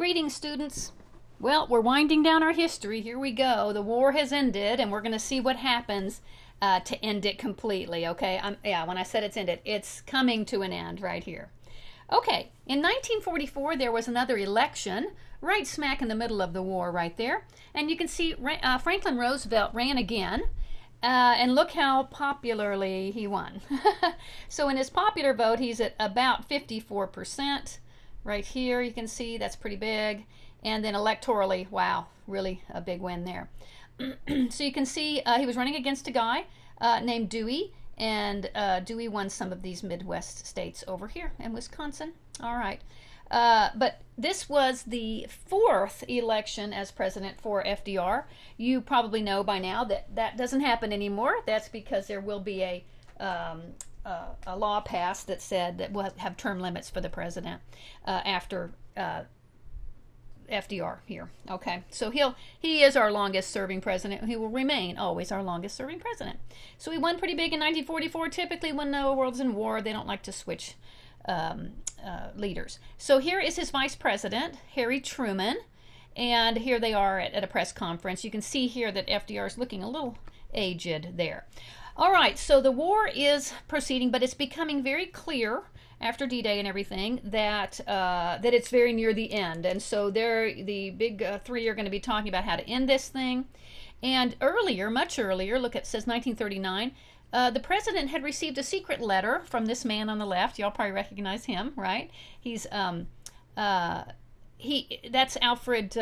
Greetings, students. Well, we're winding down our history. Here we go. The war has ended, and we're going to see what happens to end it completely, okay? Yeah, when I said it's ended, it's coming to an end right here. Okay, in 1944, there was another election, right smack in the middle of the war right there. And you can see Franklin Roosevelt ran again. And look how popularly he won. So in his popular vote, he's at about 54%. Right here, you can see that's pretty big. And then electorally, wow, really a big win there. So you can see he was running against a guy named Dewey. And Dewey won some of these Midwest states over here in Wisconsin. All right. But this was the fourth election as president for FDR. You probably know by now that that doesn't happen anymore. That's because there will be a law passed that said that we'll have term limits for the president after FDR here. Okay, so he is our longest serving president. He will remain always our longest serving president. So he won pretty big in 1944. Typically, when the world's in war, they don't like to switch leaders. So here is his vice president, Harry Truman, and here they are at a press conference. You can see here that FDR is looking a little aged there. All right, so the war is proceeding, but it's becoming very clear after D-Day and everything that that it's very near the end. And so the big three are going to be talking about how to end this thing. And earlier, much earlier, look, it says 1939, the president had received a secret letter from this man on the left. Y'all probably recognize him, right? He's that's Alfred.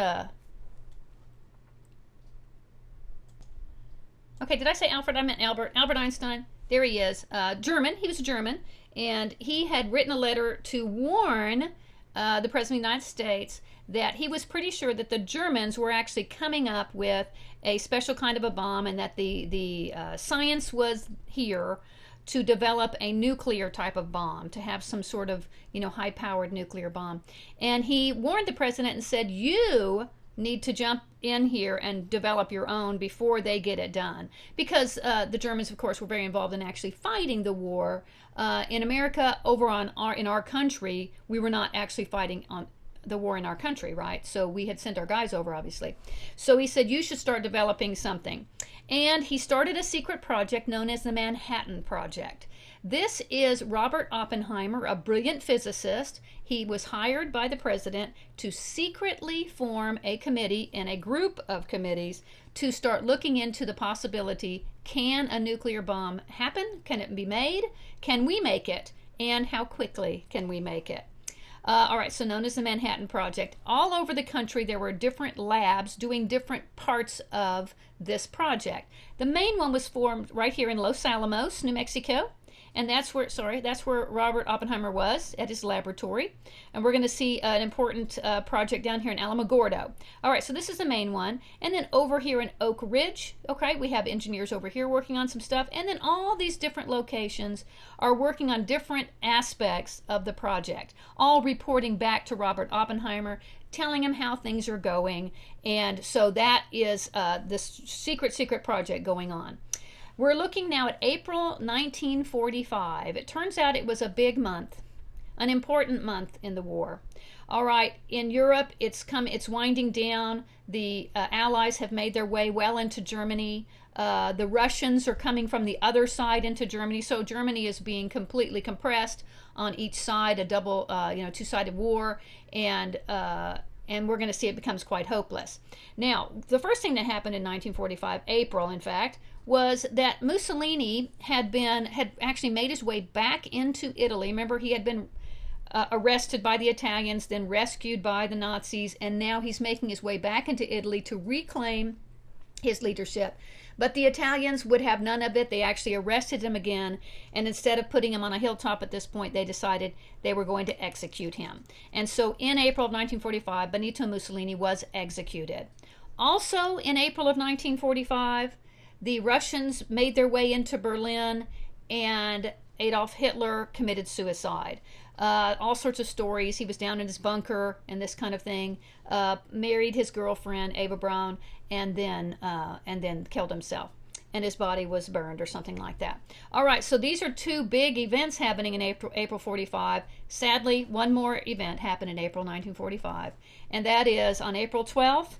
Okay, did I say Alfred? I meant Albert. Albert Einstein. There he is. German. He was a German, and he had written a letter to warn the president of the United States that he was pretty sure that the Germans were actually coming up with a special kind of a bomb, and that the science was here to develop a nuclear type of bomb, to have some sort of high-powered nuclear bomb. And he warned the president and said, "You need to jump in here and develop your own before they get it done," because the Germans, of course, were very involved in actually fighting the war. In America, in our country, we were not actually fighting on the war in our country, right? So we had sent our guys over, obviously. So he said, you should start developing something. And he started a secret project known as the Manhattan Project. This is Robert Oppenheimer, a brilliant physicist. He was hired by the president to secretly form a committee and a group of committees to start looking into the possibility, can a nuclear bomb happen? Can it be made? Can we make it? And how quickly can we make it? All right, so known as the Manhattan Project. All over the country, there were different labs doing different parts of this project. The main one was formed right here in Los Alamos, New Mexico. And that's where Robert Oppenheimer was at his laboratory. And we're going to see an important project down here in Alamogordo. All right, so this is the main one. And then over here in Oak Ridge, okay, we have engineers over here working on some stuff. And then all these different locations are working on different aspects of the project, all reporting back to Robert Oppenheimer, telling him how things are going. And so that is this secret project going on. We're looking now at April 1945. It turns out it was a big month, an important month in the war. All right, in Europe, it's winding down. The Allies have made their way well into Germany. The Russians are coming from the other side into Germany, so Germany is being completely compressed on each side, a double, two-sided war, and we're going to see it becomes quite hopeless. Now, the first thing that happened in 1945, April, in fact, was that Mussolini had actually made his way back into Italy. Remember, he had been arrested by the Italians, then rescued by the Nazis, and now he's making his way back into Italy to reclaim his leadership. But the Italians would have none of it. They actually arrested him again, and instead of putting him on a hilltop at this point, they decided they were going to execute him. And so in April of 1945, Benito Mussolini was executed. Also in April of 1945, the Russians made their way into Berlin, and Adolf Hitler committed suicide. All sorts of stories. He was down in his bunker and this kind of thing. Married his girlfriend Eva Braun, and then killed himself. and his body was burned or something like that. All right, so these are two big events happening in April 45. Sadly, one more event happened in April 1945, and that is on April 12th,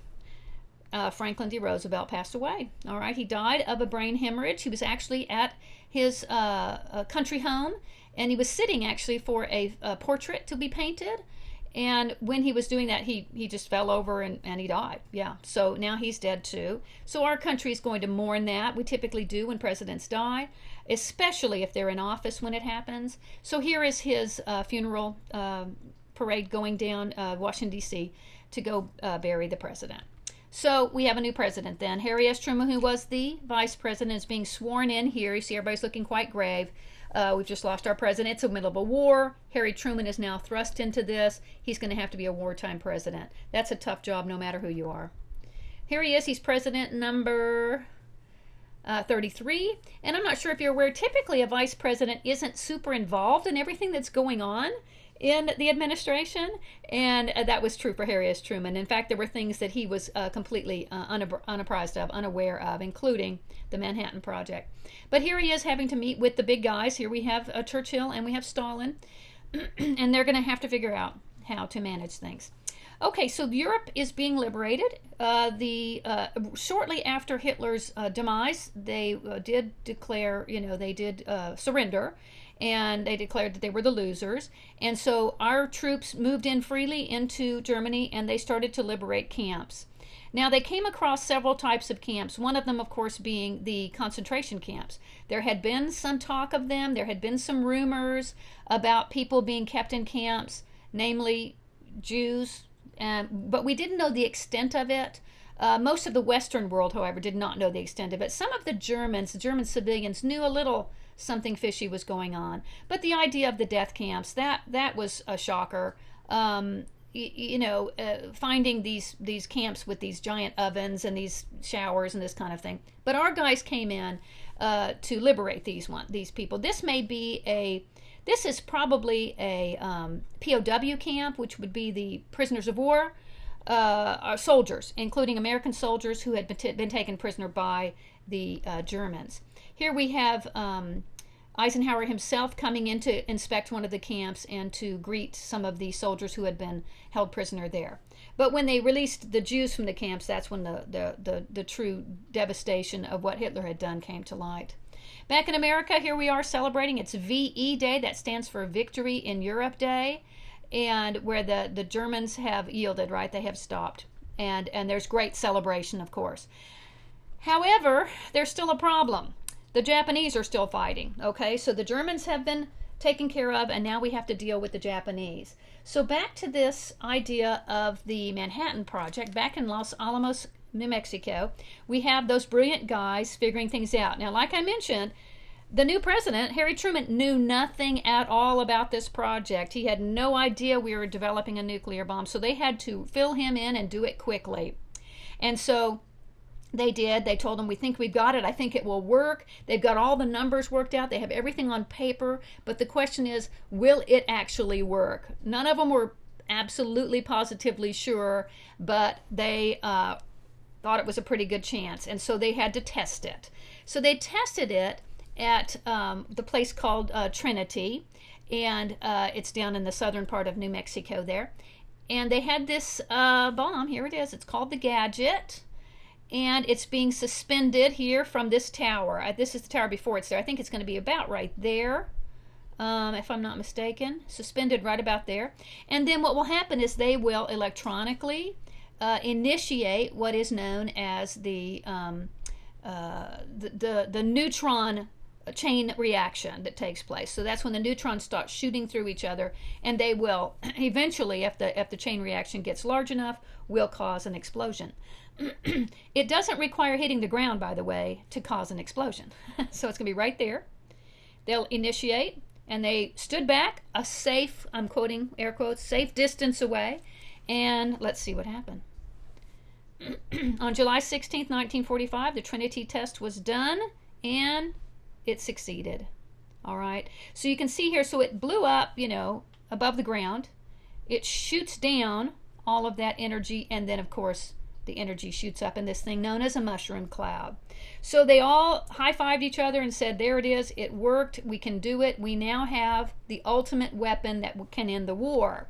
Franklin D. Roosevelt passed away. All right, he died of a brain hemorrhage. He was actually at his country home, and he was sitting actually for a portrait to be painted. And when he was doing that, he just fell over and he died. Yeah, so now he's dead too. So our country is going to mourn that. We typically do when presidents die, especially if they're in office when it happens. So here is his funeral parade going down Washington, D.C. to go bury the president. So we have a new president then. Harry S. Truman, who was the vice president, is being sworn in here. You see everybody's looking quite grave. We've just lost our president. It's in the middle of a war. Harry Truman is now thrust into this. He's going to have to be a wartime president. That's a tough job no matter who you are. Here he is. He's president number 33. And I'm not sure if you're aware, typically a vice president isn't super involved in everything that's going on in the administration, and that was true for Harry S. Truman. In fact, there were things that he was completely unapprised of, unaware of, including the Manhattan Project. But here he is having to meet with the big guys. Here we have Churchill and we have Stalin, and they're going to have to figure out how to manage things. Okay, so Europe is being liberated. Shortly after Hitler's demise, they did declare, they did surrender, and they declared that they were the losers. And so our troops moved in freely into Germany, and they started to liberate camps. Now, they came across several types of camps, one of them, of course, being the concentration camps. There had been some talk of them. There had been some rumors about people being kept in camps, namely Jews, but we didn't know the extent of it. Most of the Western world, however, did not know the extent of it. Some of the German civilians knew a little something fishy was going on. But the idea of the death camps, that was a shocker. Finding these camps with these giant ovens and these showers and this kind of thing. But our guys came in to liberate these people. This is probably a POW camp, which would be the prisoners of war, soldiers, including American soldiers who had been taken prisoner by the Germans. Here we have Eisenhower himself coming in to inspect one of the camps and to greet some of the soldiers who had been held prisoner there. But when they released the Jews from the camps, that's when the true devastation of what Hitler had done came to light. Back in America, here we are celebrating. It's VE Day. That stands for Victory in Europe Day, and where the Germans have yielded, right? They have stopped. And there's great celebration, of course. However, there's still a problem. The Japanese are still fighting, okay? So the Germans have been taken care of, and now we have to deal with the Japanese. So back to this idea of the Manhattan Project, back in Los Alamos, New Mexico, we have those brilliant guys figuring things out. Now, like I mentioned, the new president, Harry Truman, knew nothing at all about this project. He had no idea we were developing a nuclear bomb, so they had to fill him in and do it quickly. And so they did. They told him, we think we've got it. I think it will work. They've got all the numbers worked out. They have everything on paper. But the question is, will it actually work? None of them were absolutely positively sure, but they thought it was a pretty good chance. And so they had to test it. So they tested it at the place called Trinity, and it's down in the southern part of New Mexico there. And they had this bomb. Here it is. It's called the Gadget. And it's being suspended here from this tower. This is the tower before it's there. I think it's going to be about right there, if I'm not mistaken. Suspended right about there. And then what will happen is they will electronically initiate what is known as the neutron chain reaction that takes place. So that's when the neutrons start shooting through each other, and they will eventually, if the chain reaction gets large enough, will cause an explosion. It doesn't require hitting the ground, by the way, to cause an explosion. So it's going to be right there. They'll initiate, and they stood back a safe, I'm quoting air quotes, safe distance away, and let's see what happened. On July 16th, 1945, the Trinity test was done, and it succeeded. All right. So you can see here, so it blew up, above the ground. It shoots down all of that energy, and then, of course, the energy shoots up in this thing known as a mushroom cloud. So they all high-fived each other and said, there it is, it worked, we can do it, we now have the ultimate weapon that can end the war.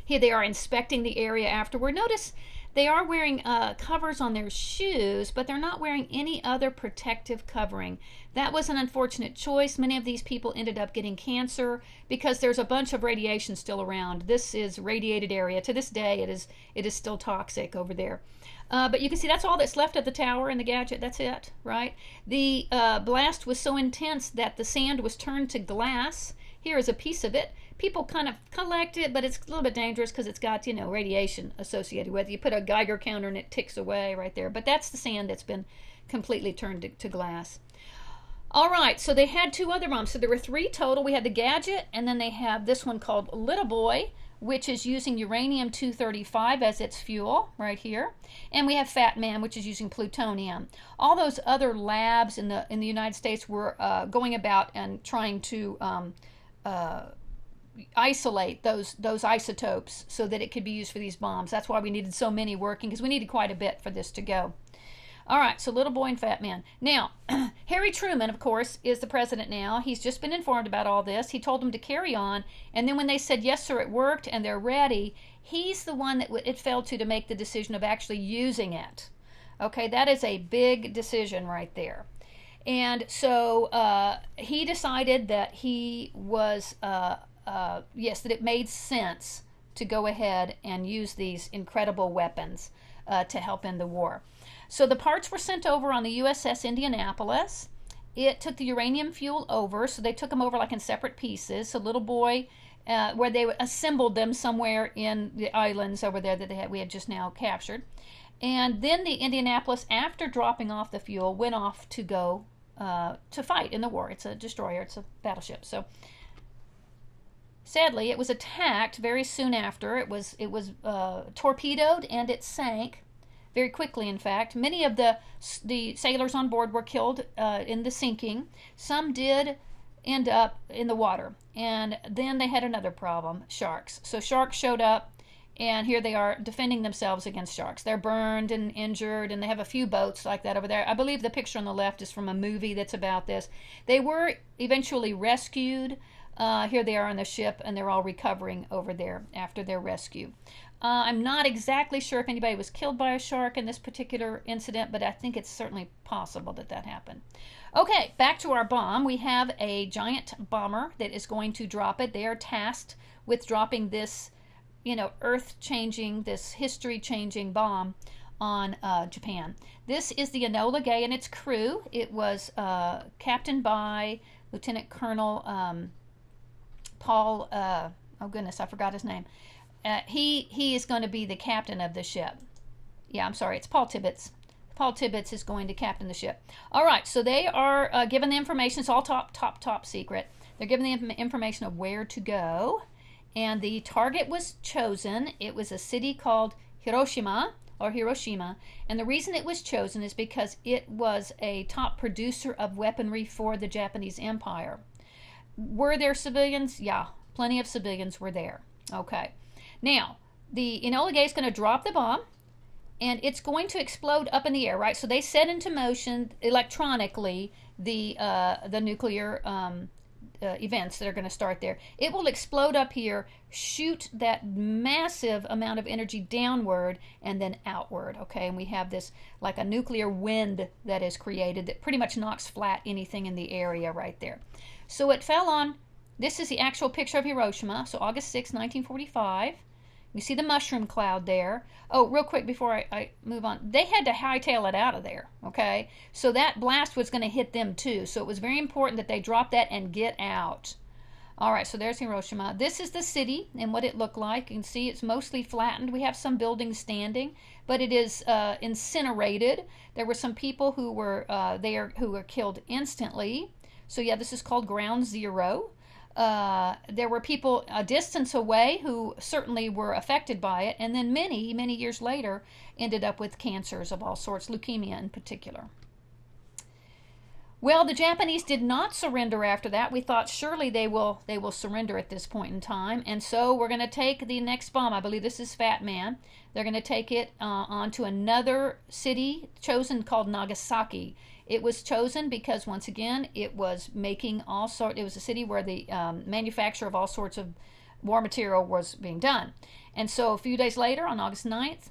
Here they are inspecting the area afterward. Notice they are wearing covers on their shoes, but they're not wearing any other protective covering. That was an unfortunate choice. Many of these people ended up getting cancer because there's a bunch of radiation still around. This is radiated area. To this day, it is still toxic over there. But you can see that's all that's left of the tower and the gadget. That's it, right? The blast was so intense that the sand was turned to glass. Here is a piece of it. People kind of collect it, but it's a little bit dangerous because it's got, radiation associated with it. You put a Geiger counter and it ticks away right there. But that's the sand that's been completely turned to glass. All right, so they had 2 other bombs. So there were 3 total. We had the gadget, and then they have this one called Little Boy, which is using uranium-235 as its fuel right here. And we have Fat Man, which is using plutonium. All those other labs in the United States were going about and trying to isolate those isotopes so that it could be used for these bombs. That's why we needed so many working, because we needed quite a bit for this to go. All right, so Little Boy and Fat Man. Now, Harry Truman, of course, is the president now. He's just been informed about all this. He told them to carry on, and then when they said, yes, sir, it worked, and they're ready, he's the one that it fell to make the decision of actually using it. Okay, that is a big decision right there. And so he decided that he was, yes, that it made sense to go ahead and use these incredible weapons to help end the war. So the parts were sent over on the USS Indianapolis. It took the uranium fuel over, so they took them over like in separate pieces. So Little Boy, where they assembled them somewhere in the islands over there that we had just now captured. And then the Indianapolis, after dropping off the fuel, went off to go to fight in the war. It's a destroyer, it's a battleship. So sadly, it was attacked very soon after. It was torpedoed and it sank very quickly, in fact. Many of the sailors on board were killed in the sinking. Some did end up in the water. And then they had another problem, sharks. So sharks showed up, and here they are defending themselves against sharks. They're burned and injured, and they have a few boats like that over there. I believe the picture on the left is from a movie that's about this. They were eventually rescued. Here they are on the ship, and they're all recovering over there after their rescue. I'm not exactly sure if anybody was killed by a shark in this particular incident, but I think it's certainly possible that that happened. Okay, back to our bomb. We have a giant bomber that is going to drop it. They are tasked with dropping this, earth-changing, this history-changing bomb on Japan. This is the Enola Gay and its crew. It was captained by Lieutenant Colonel Paul, oh goodness, I forgot his name. He is going to be the captain of the ship. Yeah, I'm sorry, it's Paul Tibbets. Paul Tibbets is going to captain the ship. All right, so they are given the information. It's all top secret. They're given the information of where to go, and the target was chosen. It was a city called Hiroshima, and the reason it was chosen is because it was a top producer of weaponry for the Japanese Empire. Were there civilians? Yeah, plenty of civilians were there. Okay. Now, the Enola Gay is going to drop the bomb, and it's going to explode up in the air, right? So they set into motion electronically the nuclear events that are going to start there. It will explode up here, shoot that massive amount of energy downward and then outward, okay? And we have this like a nuclear wind that is created that pretty much knocks flat anything in the area right there. So it fell on, this is the actual picture of Hiroshima, so August 6, 1945. You see the mushroom cloud there. Oh, real quick before I move on, they had to hightail it out of there, okay? So that blast was going to hit them too. So it was very important that they drop that and get out. All right, so there's Hiroshima. This is the city and what it looked like. You can see it's mostly flattened. We have some buildings standing, but it is incinerated. There were some people who were there who were killed instantly. So yeah, this is called Ground Zero. There were people a distance away who certainly were affected by it, and then many years later ended up with cancers of all sorts, leukemia in particular. Well, the Japanese did not surrender after that. We thought surely they will surrender at this point in time, and so we're going to take the next bomb. I believe this is Fat Man. They're going to take it on to another city chosen called Nagasaki. It was chosen because once again it was making all sort. It was a city where the manufacture of all sorts of war material was being done, and so a few days later, on August 9th,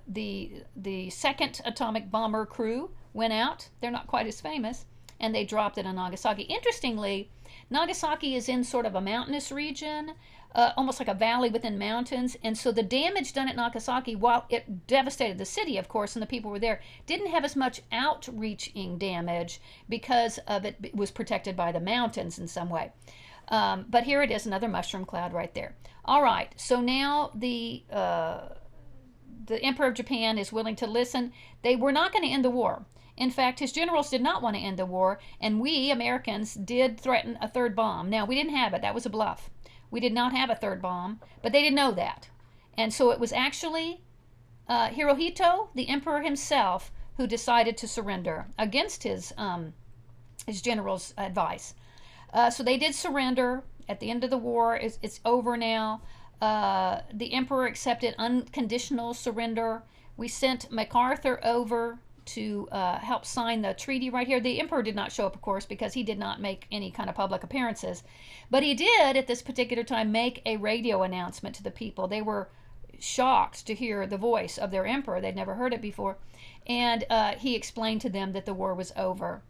the second atomic bomber crew went out. They're not quite as famous, and they dropped it on Nagasaki. Interestingly, Nagasaki is in sort of a mountainous region, almost like a valley within mountains, and so the damage done at Nagasaki, while it devastated the city, of course, and the people were there, didn't have as much outreaching damage because of it was protected by the mountains in some way. But here it is, another mushroom cloud right there. All right, so now the Emperor of Japan is willing to listen. They were not going to end the war. In fact, his generals did not want to end the war, and we, Americans, did threaten a third bomb. Now, we didn't have it. That was a bluff. We did not have a third bomb, but they didn't know that. And so it was actually Hirohito, the emperor himself, who decided to surrender against his general's advice. So they did surrender at the end of the war. It's over now. The emperor accepted unconditional surrender. We sent MacArthur over to help sign the treaty right here. The emperor did not show up, of course, because he did not make any kind of public appearances. But he did, at this particular time, make a radio announcement to the people. They were shocked to hear the voice of their emperor. They'd never heard it before. And he explained to them that the war was over.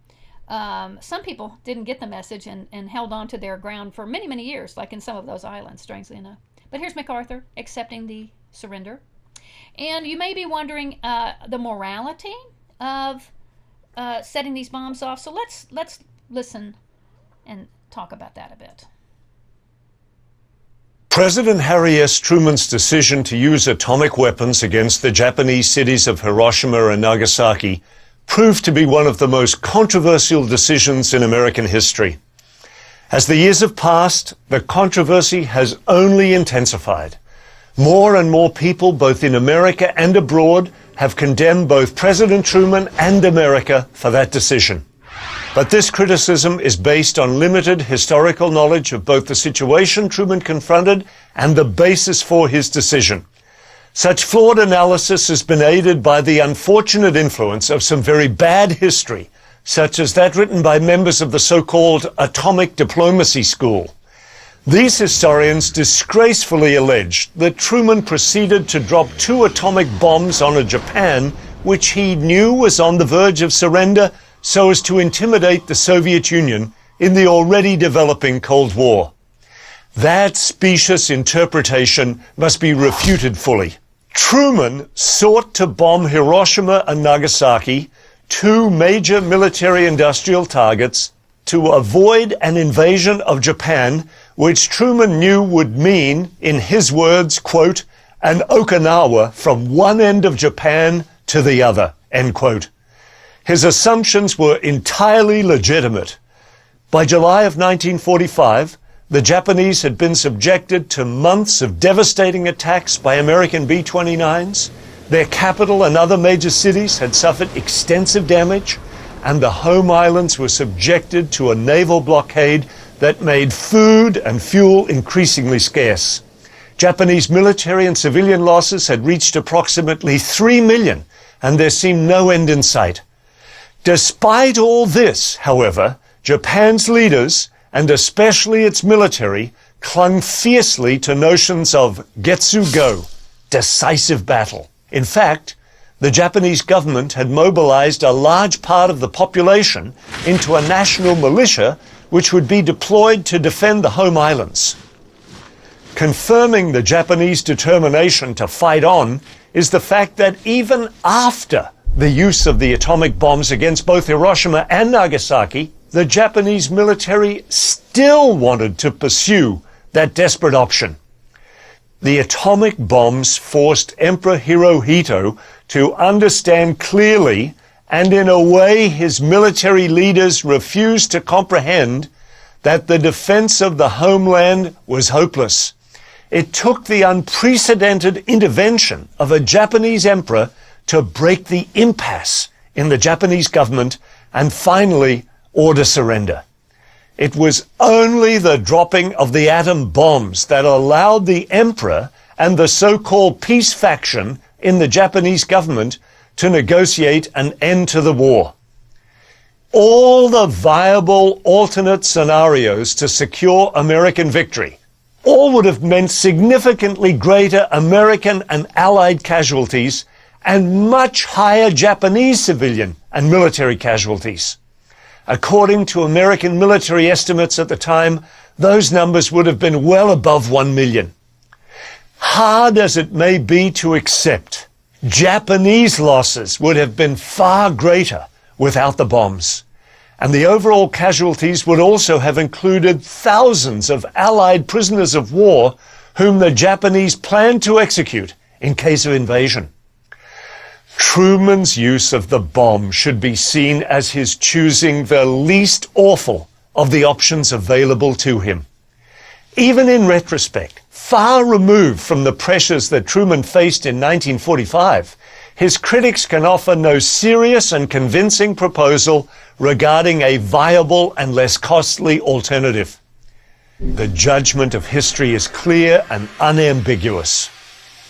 Some people didn't get the message and held on to their ground for many, many years, like in some of those islands, strangely enough. But here's MacArthur accepting the surrender. And you may be wondering the morality of setting these bombs off. So let's listen and talk about that a bit. President Harry S. Truman's decision to use atomic weapons against the Japanese cities of Hiroshima and Nagasaki proved to be one of the most controversial decisions in American history. As the years have passed, the controversy has only intensified. More and more people, both in America and abroad, have condemned both President Truman and America for that decision. But this criticism is based on limited historical knowledge of both the situation Truman confronted and the basis for his decision. Such flawed analysis has been aided by the unfortunate influence of some very bad history, such as that written by members of the so-called atomic diplomacy school. These historians disgracefully alleged that Truman proceeded to drop 2 atomic bombs on a Japan which he knew was on the verge of surrender so as to intimidate the Soviet Union in the already developing Cold War. That specious interpretation must be refuted fully. Truman sought to bomb Hiroshima and Nagasaki, 2 major military-industrial targets, to avoid an invasion of Japan, which Truman knew would mean, in his words, quote, an Okinawa from one end of Japan to the other, end quote. His assumptions were entirely legitimate. By July of 1945, the Japanese had been subjected to months of devastating attacks by American B-29s. Their capital and other major cities had suffered extensive damage, and the home islands were subjected to a naval blockade that made food and fuel increasingly scarce. Japanese military and civilian losses had reached approximately 3 million, and there seemed no end in sight. Despite all this, however, Japan's leaders, and especially its military, clung fiercely to notions of getsu-go, decisive battle. In fact, the Japanese government had mobilized a large part of the population into a national militia which would be deployed to defend the home islands. Confirming the Japanese determination to fight on is the fact that even after the use of the atomic bombs against both Hiroshima and Nagasaki, the Japanese military still wanted to pursue that desperate option. The atomic bombs forced Emperor Hirohito to understand clearly, and in a way his military leaders refused to comprehend, that the defense of the homeland was hopeless. It took the unprecedented intervention of a Japanese emperor to break the impasse in the Japanese government and finally order surrender. It was only the dropping of the atom bombs that allowed the emperor and the so-called peace faction in the Japanese government to negotiate an end to the war. All the viable alternate scenarios to secure American victory, all would have meant significantly greater American and Allied casualties and much higher Japanese civilian and military casualties. According to American military estimates at the time, those numbers would have been well above 1 million. Hard as it may be to accept, Japanese losses would have been far greater without the bombs. And the overall casualties would also have included thousands of Allied prisoners of war whom the Japanese planned to execute in case of invasion. Truman's use of the bomb should be seen as his choosing the least awful of the options available to him. Even in retrospect, far removed from the pressures that Truman faced in 1945, his critics can offer no serious and convincing proposal regarding a viable and less costly alternative. The judgment of history is clear and unambiguous.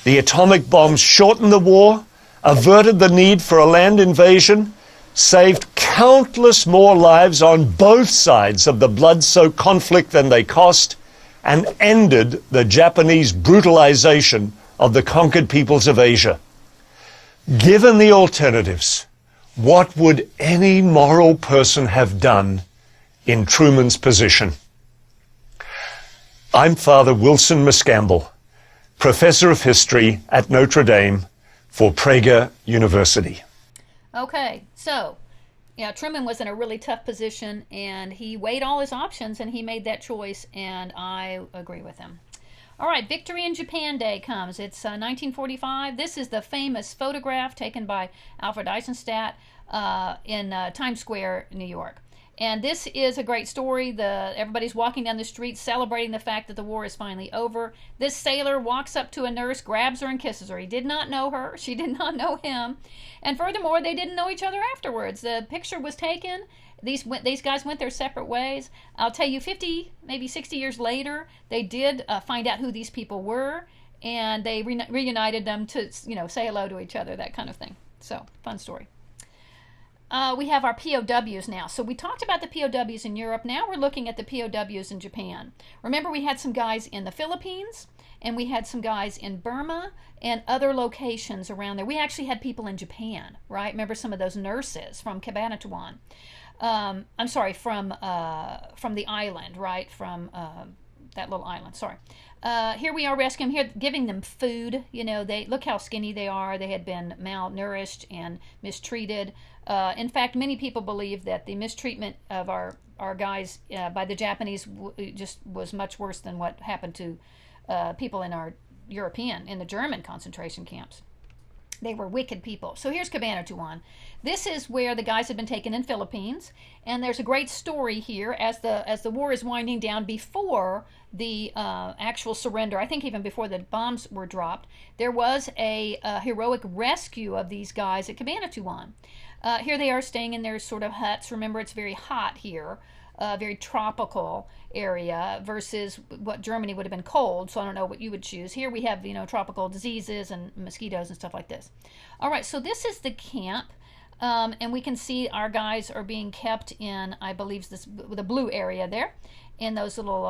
The atomic bombs shortened the war, averted the need for a land invasion, saved countless more lives on both sides of the blood-soaked conflict than they cost, and ended the Japanese brutalization of the conquered peoples of Asia. Given the alternatives, what would any moral person have done in Truman's position? I'm Father Wilson Miscamble, Professor of History at Notre Dame for Prager University. Okay, so, yeah, Truman was in a really tough position, and he weighed all his options, and he made that choice, and I agree with him. All right, Victory in Japan Day comes. It's 1945. This is the famous photograph taken by Alfred Eisenstadt in Times Square, New York. And this is a great story. Everybody's walking down the street celebrating the fact that the war is finally over. This sailor walks up to a nurse, grabs her, and kisses her. He did not know her. She did not know him. And furthermore, they didn't know each other afterwards. The picture was taken. These guys went their separate ways. I'll tell you, 50, maybe 60 years later, they did find out who these people were, and they reunited them to, say hello to each other, that kind of thing. So, fun story. We have our POWs now. So we talked about the POWs in Europe. Now we're looking at the POWs in Japan. Remember, we had some guys in the Philippines, and we had some guys in Burma and other locations around there. We actually had people in Japan, right? Remember some of those nurses from Cabanatuan. I'm sorry, from the island, right? From that little island. Sorry. Here we are rescuing them, here giving them food. They look how skinny they are. They had been malnourished and mistreated. In fact, many people believe that the mistreatment of our guys by the Japanese just was much worse than what happened to people in the German concentration camps. They were wicked people. So here's Cabanatuan. This is where the guys had been taken in Philippines, and there's a great story here as the war is winding down before the actual surrender. I think even before the bombs were dropped, there was a heroic rescue of these guys at Cabanatuan. Here they are staying in their sort of huts. Remember, it's very hot here, very tropical area versus what Germany would have been cold. So I don't know what you would choose. Here we have, tropical diseases and mosquitoes and stuff like this. All right, so this is the camp. And we can see our guys are being kept in, I believe, the blue area there, in those little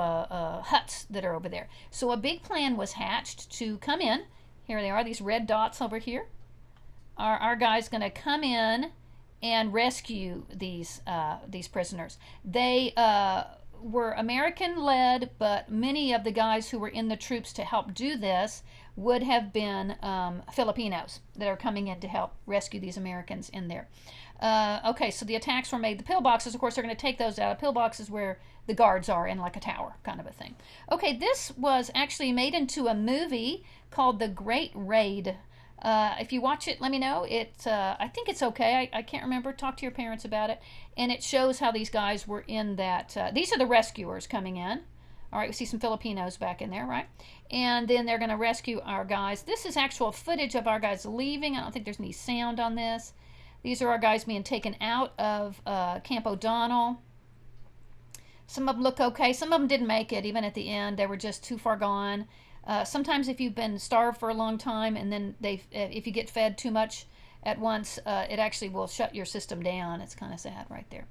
huts that are over there. So a big plan was hatched to come in. Here they are, these red dots over here. Our guys going to come in and rescue these prisoners. They were American-led, but many of the guys who were in the troops to help do this would have been Filipinos that are coming in to help rescue these Americans in there. Okay, so the attacks were made. The pillboxes, of course, they're going to take those out. A pillbox is where the guards are in like a tower kind of a thing. Okay, this was actually made into a movie called The Great Raid. If you watch it, let me know. I think it's okay. I can't remember. Talk to your parents about it. And it shows how these guys were in that. These are the rescuers coming in. All right, we see some Filipinos back in there, right? And then they're going to rescue our guys. This is actual footage of our guys leaving. I don't think there's any sound on this. These are our guys being taken out of Camp O'Donnell. Some of them look okay. Some of them didn't make it, even at the end. They were just too far gone. Sometimes if you've been starved for a long time and then if you get fed too much at once, it actually will shut your system down. It's kind of sad right there.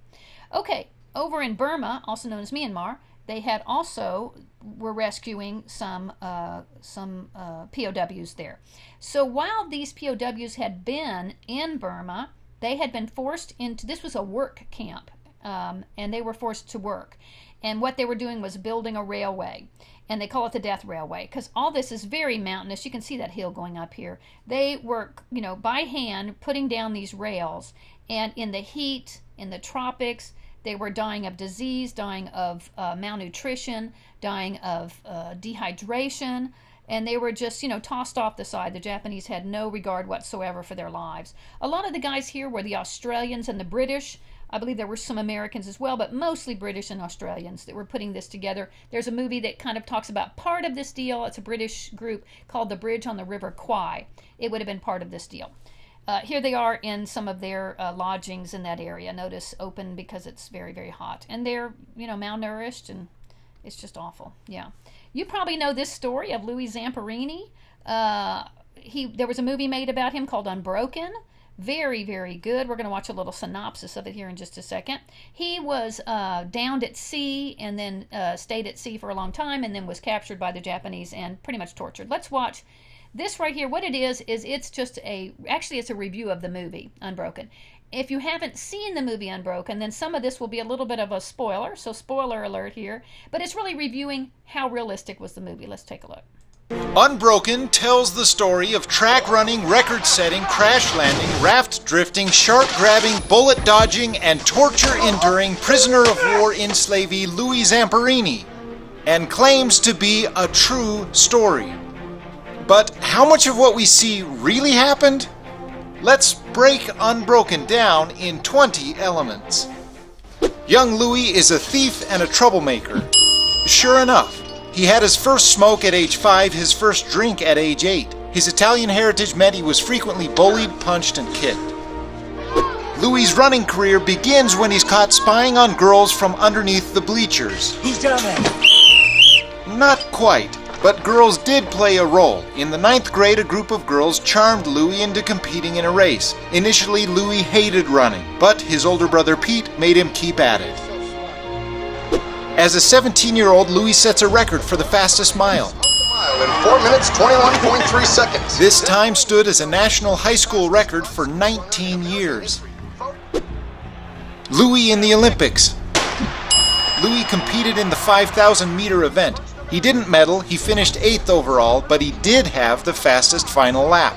Okay, over in Burma, also known as Myanmar, they had also were rescuing some POWs there. So while these POWs had been in Burma, they had been forced into, this was a work camp, and they were forced to work. And what they were doing was building a railway, and they call it the Death Railway because all this is very mountainous. You can see that hill going up here. They were, by hand putting down these rails, and in the heat, in the tropics, they were dying of disease, dying of malnutrition, dying of dehydration, and they were just, tossed off the side. The Japanese had no regard whatsoever for their lives. A lot of the guys here were the Australians and the British. I believe there were some Americans as well, but mostly British and Australians that were putting this together. There's a movie that kind of talks about part of this deal. It's a British group called The Bridge on the River Kwai. It would have been part of this deal. Here they are in some of their lodgings in that area. Notice open because it's very, very hot. And they're, malnourished, and it's just awful. Yeah. You probably know this story of Louis Zamperini. There was a movie made about him called Unbroken. Very, very good. We're going to watch a little synopsis of it here in just a second. He was downed at sea and then stayed at sea for a long time and then was captured by the Japanese and pretty much tortured. Let's watch this right here. What it is it's just it's a review of the movie Unbroken. If you haven't seen the movie Unbroken, then some of this will be a little bit of a spoiler, so spoiler alert here. But it's really reviewing how realistic was the movie. Let's take a look. Unbroken tells the story of track-running, record-setting, crash-landing, raft-drifting, shark-grabbing, bullet-dodging, and torture-enduring prisoner-of-war enslavee Louis Zamperini, and claims to be a true story. But how much of what we see really happened? Let's break Unbroken down in 20 elements. Young Louis is a thief and a troublemaker. Sure enough, he had his first smoke at age 5, his first drink at age 8. His Italian heritage meant he was frequently bullied, punched, and kicked. Louis' running career begins when he's caught spying on girls from underneath the bleachers. He's down there. Not quite, but girls did play a role. In the 9th grade, a group of girls charmed Louis into competing in a race. Initially, Louis hated running, but his older brother Pete made him keep at it. As a 17-year-old, Louis sets a record for the fastest mile. In 4 minutes, 21.3 seconds. This time stood as a national high school record for 19 years. Louis in the Olympics. Louis competed in the 5,000-meter event. He didn't medal, he finished 8th overall, but he did have the fastest final lap.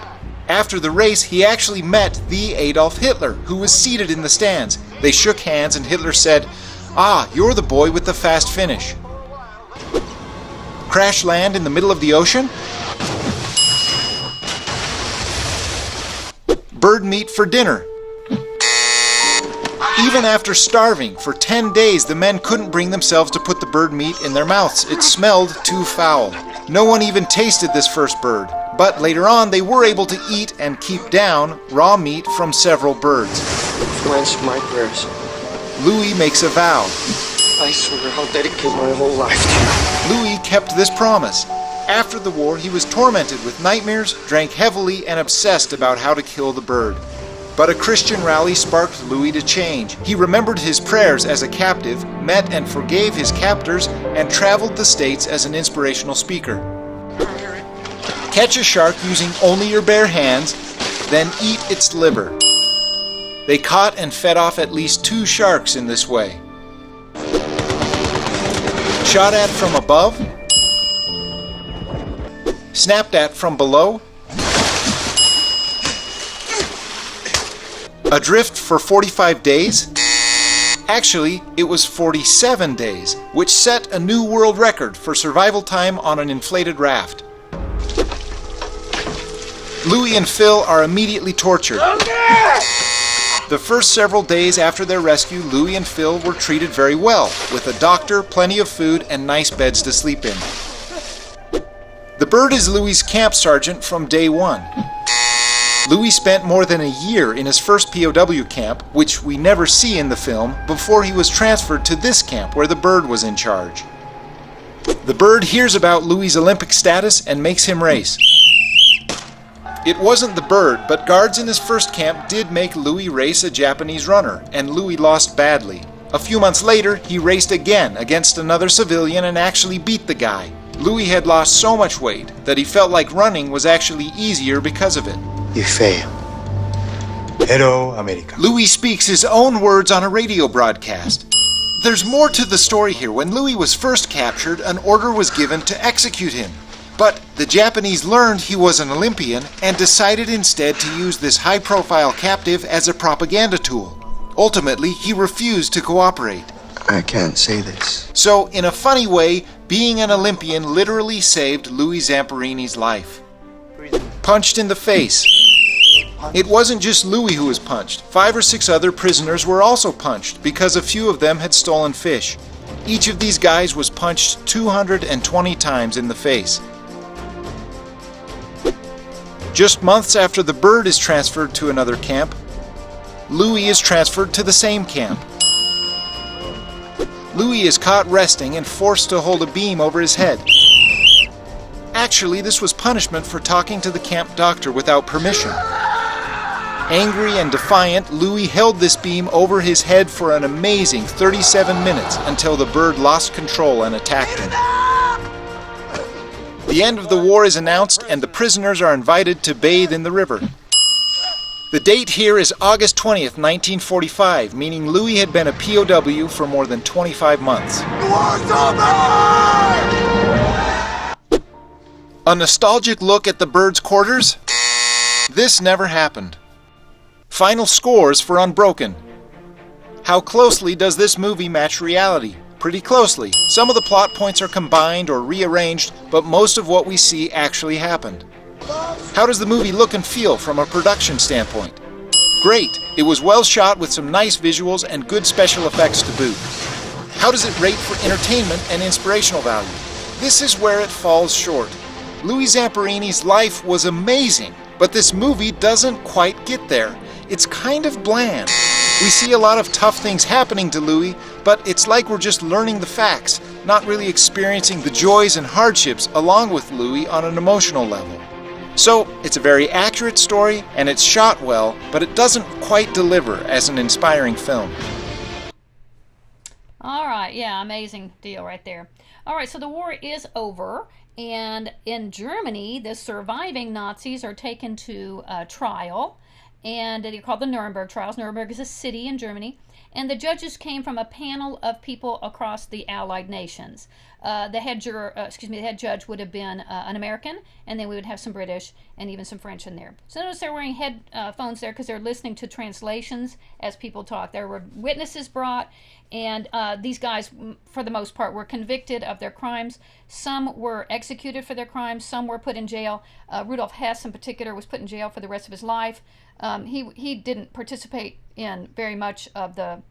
After the race, he actually met the Adolf Hitler, who was seated in the stands. They shook hands and Hitler said, "Ah, you're the boy with the fast finish." Crash land in the middle of the ocean? Bird meat for dinner. Even after starving for 10 days, the men couldn't bring themselves to put the bird meat in their mouths. It smelled too foul. No one even tasted this first bird. But later on, they were able to eat and keep down raw meat from several birds. You answered my prayers. Louis makes a vow. I swear I'll dedicate my whole life to you. Louis kept this promise. After the war, he was tormented with nightmares, drank heavily, and obsessed about how to kill the bird. But a Christian rally sparked Louis to change. He remembered his prayers as a captive, met and forgave his captors, and traveled the States as an inspirational speaker. Catch a shark using only your bare hands, then eat its liver. They caught and fed off at least 2 sharks in this way. Shot at from above, snapped at from below, adrift for 45 days? Actually, it was 47 days, which set a new world record for survival time on an inflated raft. Louis and Phil are immediately tortured. The first several days after their rescue, Louis and Phil were treated very well, with a doctor, plenty of food, and nice beds to sleep in. The bird is Louis' camp sergeant from day 1. Louis spent more than a year in his first POW camp, which we never see in the film, before he was transferred to this camp where the Bird was in charge. The Bird hears about Louis' Olympic status and makes him race. It wasn't the Bird, but guards in his first camp did make Louis race a Japanese runner, and Louis lost badly. A few months later, he raced again against another civilian and actually beat the guy. Louis had lost so much weight that he felt like running was actually easier because of it. You fail. Hello, America. Louis speaks his own words on a radio broadcast. There's more to the story here. When Louis was first captured, an order was given to execute him. But the Japanese learned he was an Olympian and decided instead to use this high-profile captive as a propaganda tool. Ultimately, he refused to cooperate. I can't say this. So, in a funny way, being an Olympian literally saved Louis Zamperini's life. Punched in the face. It wasn't just Louis who was punched. 5 or 6 other prisoners were also punched because a few of them had stolen fish. Each of these guys was punched 220 times in the face. Just months after the Bird is transferred to another camp, Louis is transferred to the same camp. Louis is caught resting and forced to hold a beam over his head. Actually, this was punishment for talking to the camp doctor without permission. Angry and defiant, Louis held this beam over his head for an amazing 37 minutes until the Bird lost control and attacked him. The end of the war is announced and the prisoners are invited to bathe in the river. The date here is August 20th, 1945, meaning Louis had been a POW for more than 25 months. A nostalgic look at the Bird's quarters? This never happened. Final scores for Unbroken. How closely does this movie match reality? Pretty closely. Some of the plot points are combined or rearranged, but most of what we see actually happened. How does the movie look and feel from a production standpoint? Great. It was well shot with some nice visuals and good special effects to boot. How does it rate for entertainment and inspirational value? This is where it falls short. Louis Zamperini's life was amazing, but this movie doesn't quite get there. It's kind of bland. We see a lot of tough things happening to Louis, but it's like we're just learning the facts, not really experiencing the joys and hardships along with Louis on an emotional level. So, it's a very accurate story, and it's shot well, but it doesn't quite deliver as an inspiring film. All right, yeah, amazing deal right there. All right, so the war is over, and in Germany, the surviving Nazis are taken to trial, and they're called the Nuremberg trials. Nuremberg is a city in Germany, and the judges came from a panel of people across the Allied nations. The head judge would have been an American, and then we would have some British and even some French in there. So notice they're wearing headphones there because they're listening to translations as people talk. There were witnesses brought, and these guys, for the most part, were convicted of their crimes. Some were executed for their crimes. Some were put in jail. Rudolf Hess, in particular, was put in jail for the rest of his life. He didn't participate in very much of the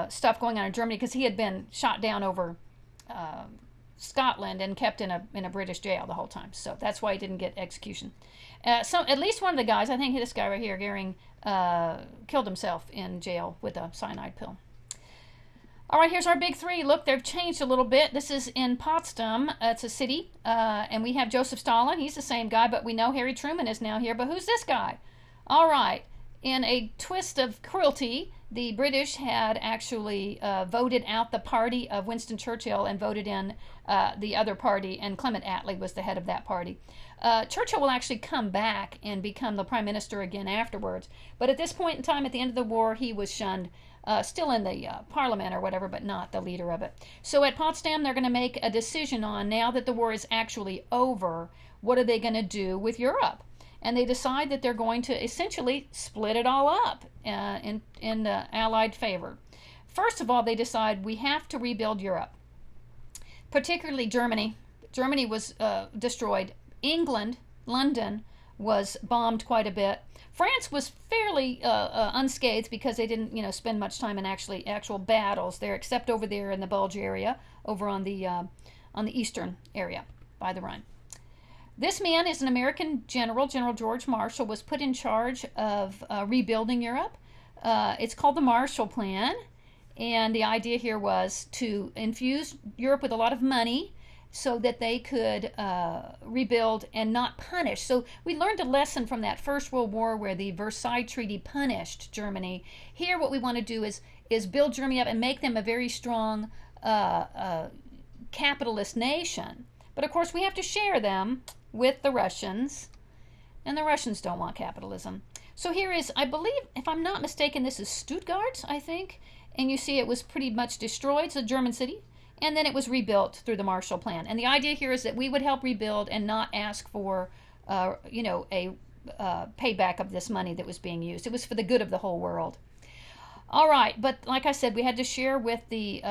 stuff going on in Germany because he had been shot down over Scotland and kept in a British jail the whole time. So that's why he didn't get execution. So at least one of the guys, I think this guy right here, Goering, killed himself in jail with a cyanide pill. All right, here's our big three. Look, they've changed a little bit. This is in Potsdam. It's a city, and we have Joseph Stalin. He's the same guy, but we know Harry Truman is now here. But who's this guy? All right. In a twist of cruelty, the British had actually voted out the party of Winston Churchill and voted in the other party, and Clement Attlee was the head of that party. Churchill will actually come back and become the prime minister again afterwards, but at this point in time, at the end of the war, he was shunned, still in the parliament or whatever, but not the leader of it. So at Potsdam, they're going to make a decision on, now that the war is actually over, what are they going to do with Europe? And they decide that they're going to essentially split it all up in the Allied favor. First of all, they decide we have to rebuild Europe, particularly Germany. Germany was destroyed. England, London, was bombed quite a bit. France was fairly unscathed because they didn't, spend much time in actual battles there, except over there in the Bulge area, over on the eastern area by the Rhine. This man is an American general. General George Marshall was put in charge of rebuilding Europe. It's called the Marshall Plan. And the idea here was to infuse Europe with a lot of money so that they could rebuild and not punish. So we learned a lesson from that First World War where the Versailles Treaty punished Germany. Here what we want to do is build Germany up and make them a very strong capitalist nation. But of course we have to share them with the Russians, and the Russians don't want capitalism. So here is, I believe, if I'm not mistaken, this is Stuttgart, I think, and you see it was pretty much destroyed. It's a German city, and then it was rebuilt through the Marshall Plan. And the idea here is that we would help rebuild and not ask for, a payback of this money that was being used. It was for the good of the whole world. All right, but like I said, we had to share with the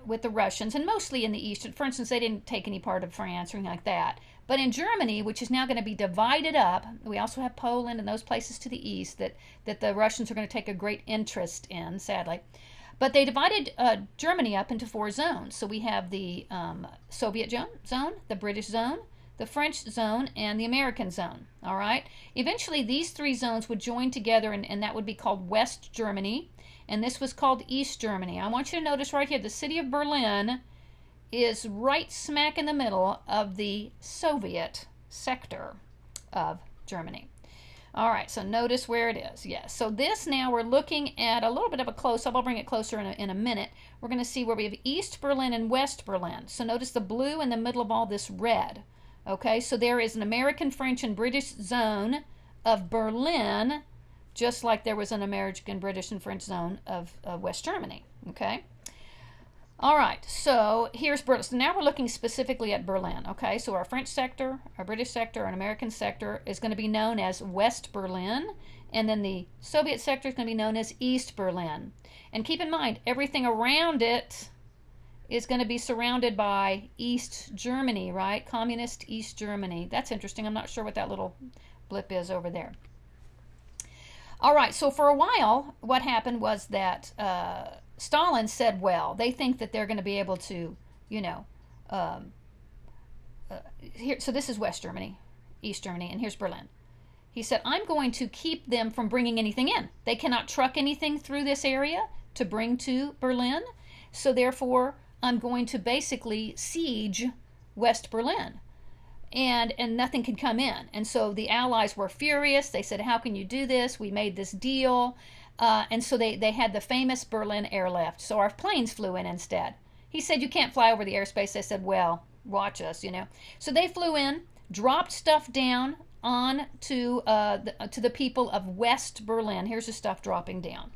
Russians, and mostly in the East. For instance, they didn't take any part of France or anything like that. But in Germany, which is now going to be divided up, we also have Poland and those places to the east that the Russians are going to take a great interest in, sadly. But they divided Germany up into 4 zones. So we have the Soviet zone, the British zone, the French zone, and the American zone. All right. Eventually, these 3 zones would join together, and that would be called West Germany. And this was called East Germany. I want you to notice right here, the city of Berlin is right smack in the middle of the Soviet sector of Germany. All right, so notice where it is. Yes, so this now we're looking at a little bit of a close-up. I'll bring it closer in a minute. We're going to see where we have East Berlin and West Berlin. So notice the blue in the middle of all this red. Okay, so there is an American, French, and British zone of Berlin, just like there was an American, British, and French zone of West Germany. Okay. All right, so here's Berlin. So now we're looking specifically at Berlin. Okay, so our French sector, our British sector, our American sector is going to be known as West Berlin, and then the Soviet sector is going to be known as East Berlin. And keep in mind, everything around it is going to be surrounded by East Germany, right? Communist East Germany. That's interesting. I'm not sure what that little blip is over there. All right, so for a while, what happened was that Stalin said, well, they think that they're going to be able to, here. So this is West Germany, East Germany, and here's Berlin. He said, I'm going to keep them from bringing anything in. They cannot truck anything through this area to bring to Berlin. So therefore, I'm going to basically siege West Berlin. And nothing could come in. And so the Allies were furious. They said, how can you do this? We made this deal. And so they had the famous Berlin airlift. So our planes flew in instead. He said, you can't fly over the airspace. They said, well, watch us, So they flew in, dropped stuff down on to the people of West Berlin. Here's the stuff dropping down.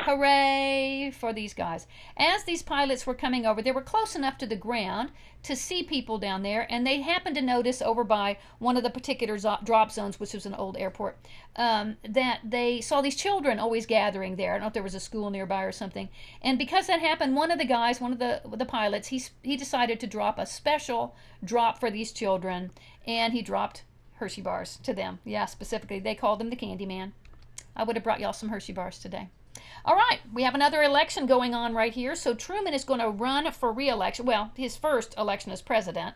Hooray for these guys. As these pilots were coming over, they were close enough to the ground to see people down there, and they happened to notice over by one of the particular drop zones, which was an old airport, that they saw these children always gathering there. I don't know if there was a school nearby or something. And because that happened, one of the guys, one of the pilots, he decided to drop a special drop for these children, and he dropped Hershey bars to them. Yeah, specifically. They called him the Candy Man. I would have brought y'all some Hershey bars today. All right, we have another election going on right here. So Truman is going to run for re-election. Well, his first election as president.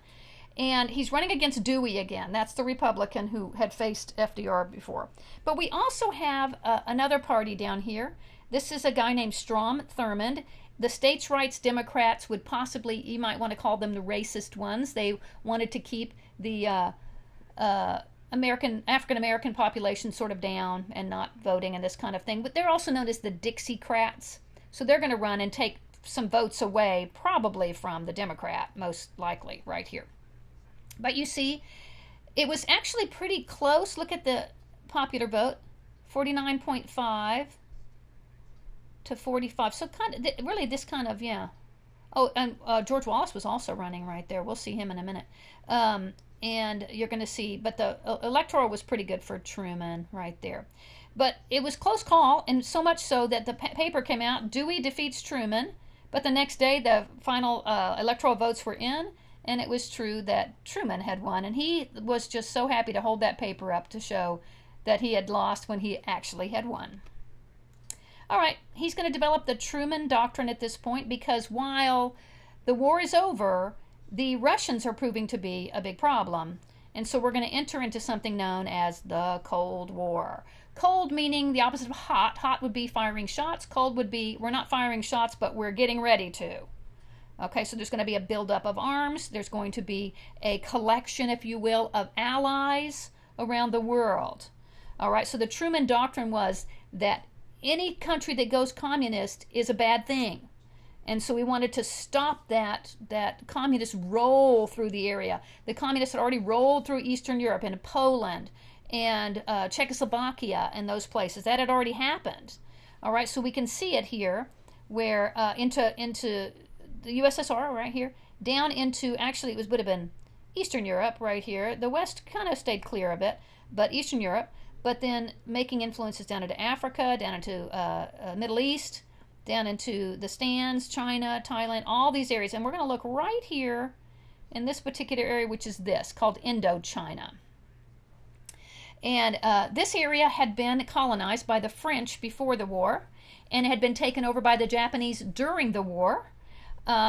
And he's running against Dewey again. That's the Republican who had faced FDR before. But we also have another party down here. This is a guy named Strom Thurmond. The states' rights Democrats would possibly, you might want to call them the racist ones. They wanted to keep the African-American population sort of down and not voting and this kind of thing. But they're also known as the Dixiecrats. So they're going to run and take some votes away, probably from the Democrat, most likely, right here. But you see, it was actually pretty close. Look at the popular vote, 49.5 to 45. So kind of, really this kind of, yeah. Oh, and George Wallace was also running right there. We'll see him in a minute. And you're going to see, but the electoral was pretty good for Truman right there. But it was close call, and so much so that the paper came out, Dewey defeats Truman, but the next day the final electoral votes were in, and it was true that Truman had won. And he was just so happy to hold that paper up to show that he had lost when he actually had won. All right, he's going to develop the Truman Doctrine at this point, because while the war is over, the Russians are proving to be a big problem. And so we're going to enter into something known as the Cold War. Cold meaning the opposite of hot. Hot would be firing shots. Cold would be we're not firing shots, but we're getting ready to. Okay, so there's going to be a buildup of arms. There's going to be a collection, if you will, of allies around the world. All right, so the Truman Doctrine was that any country that goes communist is a bad thing. And so we wanted to stop that communist roll through the area. The communists had already rolled through Eastern Europe and Poland and Czechoslovakia and those places. That had already happened. All right, so we can see it here where into the USSR right here, down into, actually it would have been Eastern Europe right here. The West kind of stayed clear of it, but Eastern Europe, but then making influences down into Africa, down into Middle East, down into the Stans, China, Thailand, all these areas. And we're going to look right here in this particular area, which is this, called Indochina. And this area had been colonized by the French before the war and had been taken over by the Japanese during the war.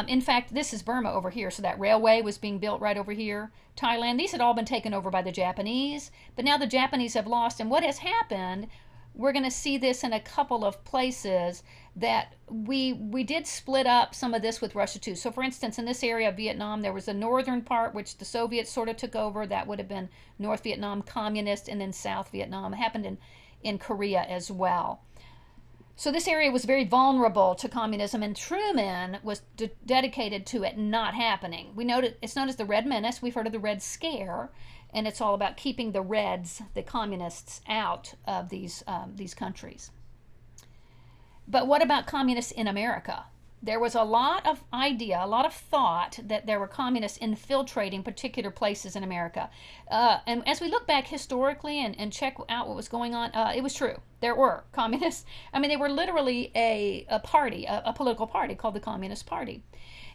In fact, this is Burma over here, so that railway was being built right over here. Thailand, these had all been taken over by the Japanese, but now the Japanese have lost. And what has happened, we're going to see this in a couple of places, that we did split up some of this with Russia too. So for instance, in this area of Vietnam, there was a northern part which the Soviets sort of took over. That would have been North Vietnam Communist, and then South Vietnam. It happened in Korea as well. So this area was very vulnerable to communism, and Truman was dedicated to it not happening. We know that it's known as the Red Menace. We've heard of the Red Scare, and it's all about keeping the Reds, the communists, out of these countries. But what about communists in America? There was a lot of thought that there were communists infiltrating particular places in America. And as we look back historically and check out what was going on, it was true. There were communists. I mean, they were literally a party, a political party called the Communist Party.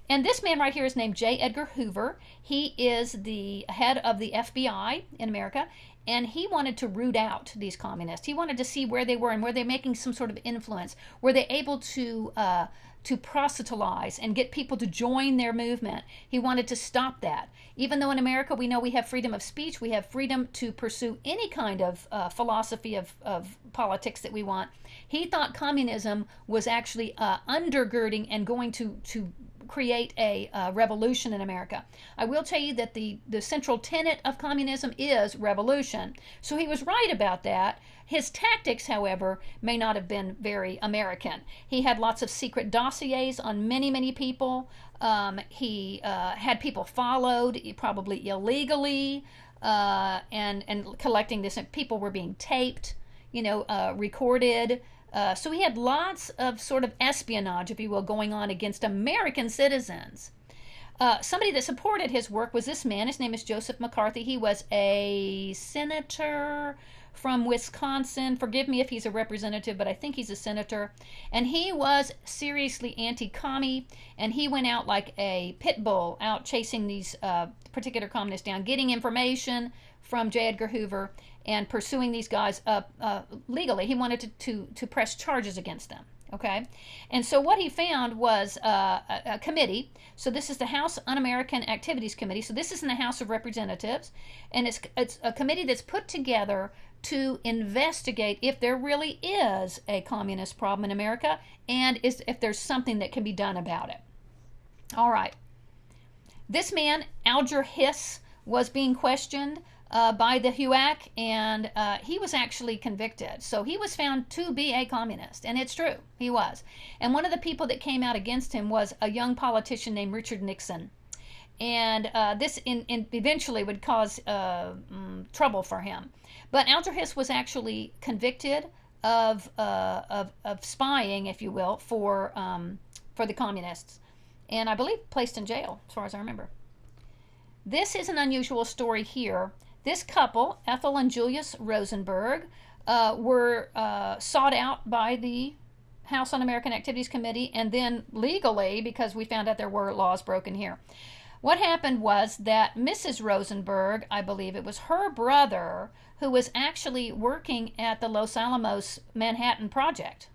And this man right here is named J. Edgar Hoover. He is the head of the FBI in America, and he wanted to root out these communists. He wanted to see where they were and were they making some sort of influence. Were they able to proselytize and get people to join their movement? He wanted to stop that. Even though in America we know we have freedom of speech, we have freedom to pursue any kind of philosophy of politics that we want, he thought communism was actually undergirding and going to create a revolution in America. I will tell you that the central tenet of communism is revolution. So he was right about that. His tactics, however, may not have been very American. He had lots of secret dossiers on many, many people. He had people followed, probably illegally, and collecting this. People were being taped, recorded. So he had lots of sort of espionage, if you will, going on against American citizens. Somebody that supported his work was this man. His name is Joseph McCarthy. He was a senator from Wisconsin. Forgive me if he's a representative, but I think he's a senator. And he was seriously anti-commie, and he went out like a pit bull, out chasing these particular communists down, getting information from J. Edgar Hoover and pursuing these guys legally. He wanted to press charges against them. Okay, and so what he found was a committee. So this is the House Un-American Activities Committee. So this is in the House of Representatives, and it's a committee that's put together to investigate if there really is a communist problem in America and if there's something that can be done about it. All right. This man, Alger Hiss, was being questioned by the HUAC, and he was actually convicted. So he was found to be a communist, and it's true, he was. And one of the people that came out against him was a young politician named Richard Nixon. And this eventually would cause trouble for him. But Alger Hiss was actually convicted of spying, if you will, for the communists, and I believe placed in jail, as far as I remember. This is an unusual story here. This couple, Ethel and Julius Rosenberg, were sought out by the House Un-American Activities Committee, and then legally, because we found out there were laws broken here. What happened was that Mrs. Rosenberg, I believe it was her brother, who was actually working at the Los Alamos Manhattan Project,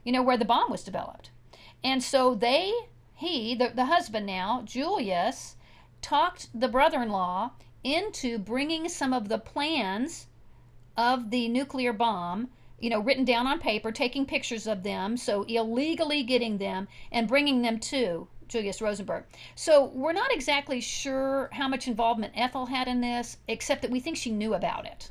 where the bomb was developed. And so the husband now, Julius, talked the brother-in-law into bringing some of the plans of the nuclear bomb, written down on paper, taking pictures of them, so illegally getting them and bringing them to Julius Rosenberg. So we're not exactly sure how much involvement Ethel had in this, except that we think she knew about it.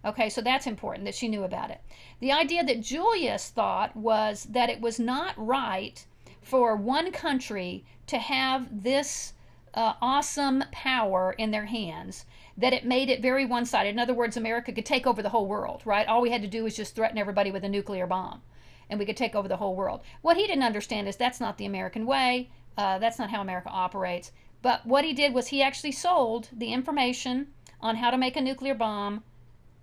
Okay, so that's important, that she knew about it. The idea that Julius thought was that it was not right for one country to have this awesome power in their hands, that it made it very one-sided. In other words, America could take over the whole world, right? All we had to do was just threaten everybody with a nuclear bomb, and we could take over the whole world. What he didn't understand is that's not the American way. That's not how America operates. But what he did was he actually sold the information on how to make a nuclear bomb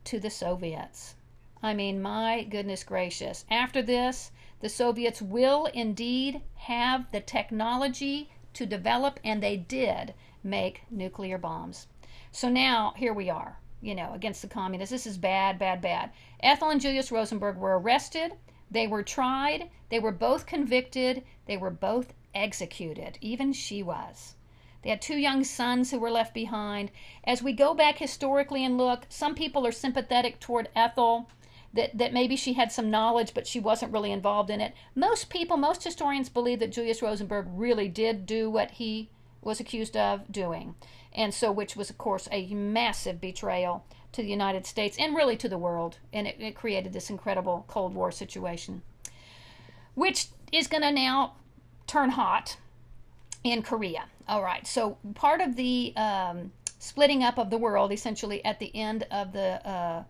to the Soviets. I mean, my goodness gracious. After this, the Soviets will indeed have the technology to develop, and they did make nuclear bombs. So now, here we are, against the communists. This is bad, bad, bad. Ethel and Julius Rosenberg were arrested. They were tried. They were both convicted. They were both executed. Even she was. They had 2 young sons who were left behind. As we go back historically and look, some people are sympathetic toward Ethel, that maybe she had some knowledge, but she wasn't really involved in it. Most historians believe that Julius Rosenberg really did do what he was accused of doing. And so, which was, of course, a massive betrayal to the United States and really to the world. And it created this incredible Cold War situation, which is going to now turn hot in Korea. All right, so part of the splitting up of the world, essentially at the end of the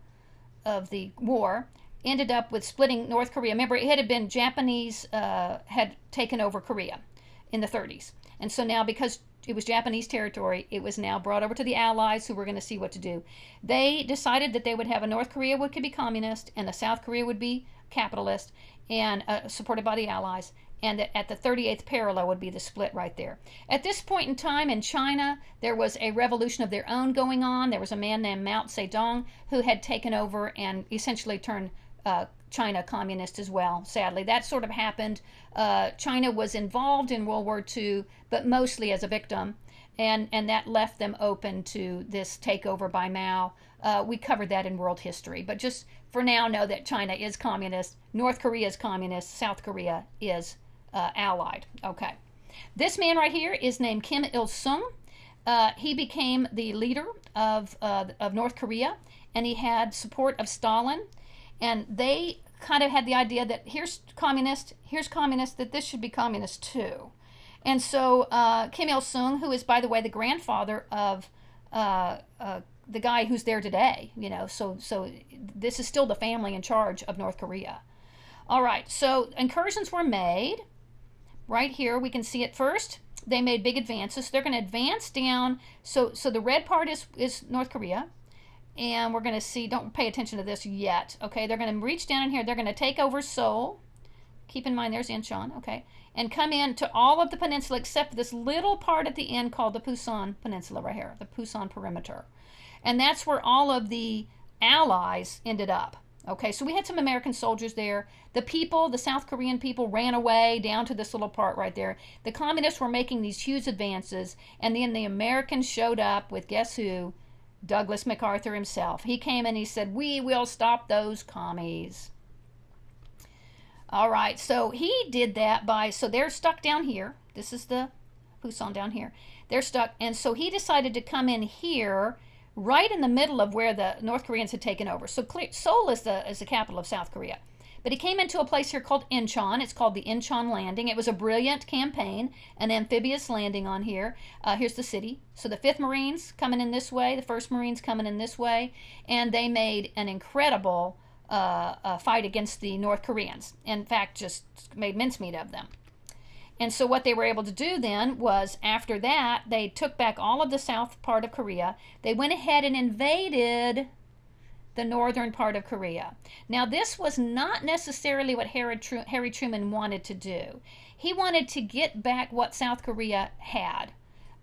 war, ended up with splitting North Korea. Remember, it had been Japanese had taken over Korea in the 30s. And so now, because it was Japanese territory, it was now brought over to the Allies, who were going to see what to do. They decided that they would have a North Korea which could be communist, and a South Korea would be capitalist, and supported by the Allies. And that at the 38th parallel would be the split right there. At this point in time in China, there was a revolution of their own going on. There was a man named Mao Zedong who had taken over and essentially turned China communist as well, sadly. That sort of happened. China was involved in World War II, but mostly as a victim, and that left them open to this takeover by Mao. We covered that in world history, but just for now, know that China is communist, North Korea is communist, South Korea is allied. Okay. This man right here is named Kim Il-sung. He became the leader of North Korea, and he had support of Stalin. And they kind of had the idea that here's communist, that this should be communist too. And so Kim Il-sung, who is, by the way, the grandfather of the guy who's there today, so this is still the family in charge of North Korea. All right, so incursions were made. Right here, we can see it first. They made big advances. So they're going to advance down. So the red part is North Korea. And we're going to see, don't pay attention to this yet. Okay, they're going to reach down in here. They're going to take over Seoul. Keep in mind, there's Incheon. Okay, and come in to all of the peninsula except this little part at the end called the Pusan Peninsula right here, the Pusan Perimeter. And that's where all of the Allies ended up. Okay, so we had some American soldiers there. The people, the South Korean people, ran away down to this little part right there. The communists were making these huge advances, and then the Americans showed up with, guess who? Douglas MacArthur himself. He came and he said, "We will stop those commies." All right, so he did that so they're stuck down here. This is the Pusan down here. They're stuck, and so he decided to come in here right in the middle of where the North Koreans had taken over. So Seoul is the capital of South Korea. But he came into a place here called Incheon. It's called the Incheon Landing. It was a brilliant campaign, an amphibious landing on here. Here's the city. So the 5th Marines coming in this way, the 1st Marines coming in this way, and they made an incredible fight against the North Koreans. In fact, just made mincemeat of them. And so what they were able to do then was, after that, they took back all of the south part of Korea. They went ahead and invaded the northern part of Korea. Now, this was not necessarily what Harry Truman wanted to do. He wanted to get back what South Korea had.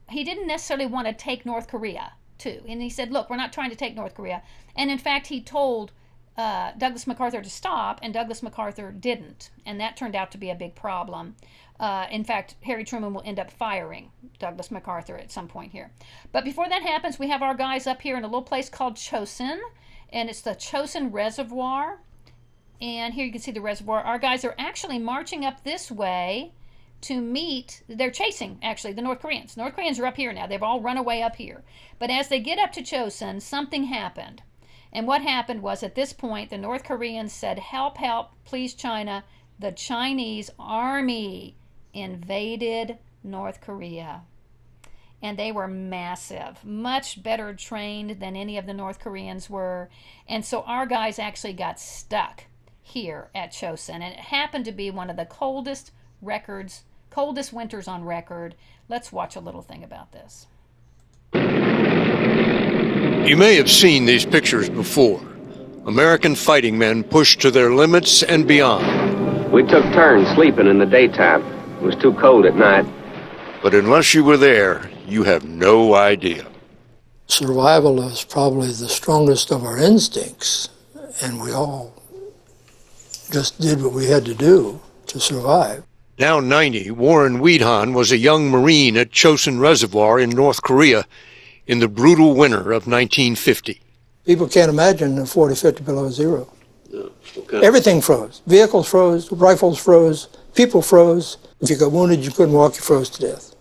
He didn't necessarily want to take North Korea, too. And he said, look, we're not trying to take North Korea. And in fact, he told Douglas MacArthur to stop, and Douglas MacArthur didn't, and that turned out to be a big problem. In fact, Harry Truman will end up firing Douglas MacArthur at some point here. But before that happens, we have our guys up here in a little place called Chosin, and it's the Chosin Reservoir. And here you can see the reservoir. Our guys are actually marching up this way to meet, they're chasing, actually, the North Koreans. North Koreans are up here now. They've all run away up here. But as they get up to Chosin, something happened. And what happened was, at this point, the North Koreans said, help, help, please, China. The Chinese army invaded North Korea. And they were massive, much better trained than any of the North Koreans were. And so our guys actually got stuck here at Chosin. And it happened to be one of the coldest winters on record. Let's watch a little thing about this. You may have seen these pictures before. American fighting men pushed to their limits and beyond. We took turns sleeping in the daytime. It was too cold at night. But unless you were there, you have no idea. Survival is probably the strongest of our instincts, and we all just did what we had to do to survive. Now 90, Warren Weedhan was a young Marine at Chosin Reservoir in North Korea in the brutal winter of 1950. People can't imagine 40, 50 below zero. No. Okay. Everything froze. Vehicles froze, rifles froze, people froze. If you got wounded, you couldn't walk, you froze to death.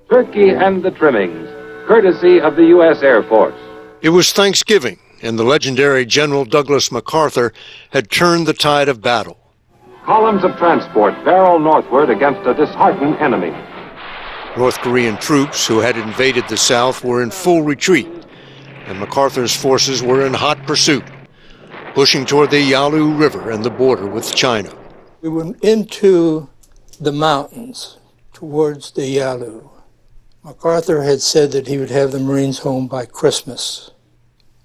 Turkey and the trimmings, courtesy of the U.S. Air Force. It was Thanksgiving, and the legendary General Douglas MacArthur had turned the tide of battle. Columns of transport barrel northward against a disheartened enemy. North Korean troops who had invaded the South were in full retreat, and MacArthur's forces were in hot pursuit, pushing toward the Yalu River and the border with China. We went into the mountains towards the Yalu. MacArthur had said that he would have the Marines home by Christmas.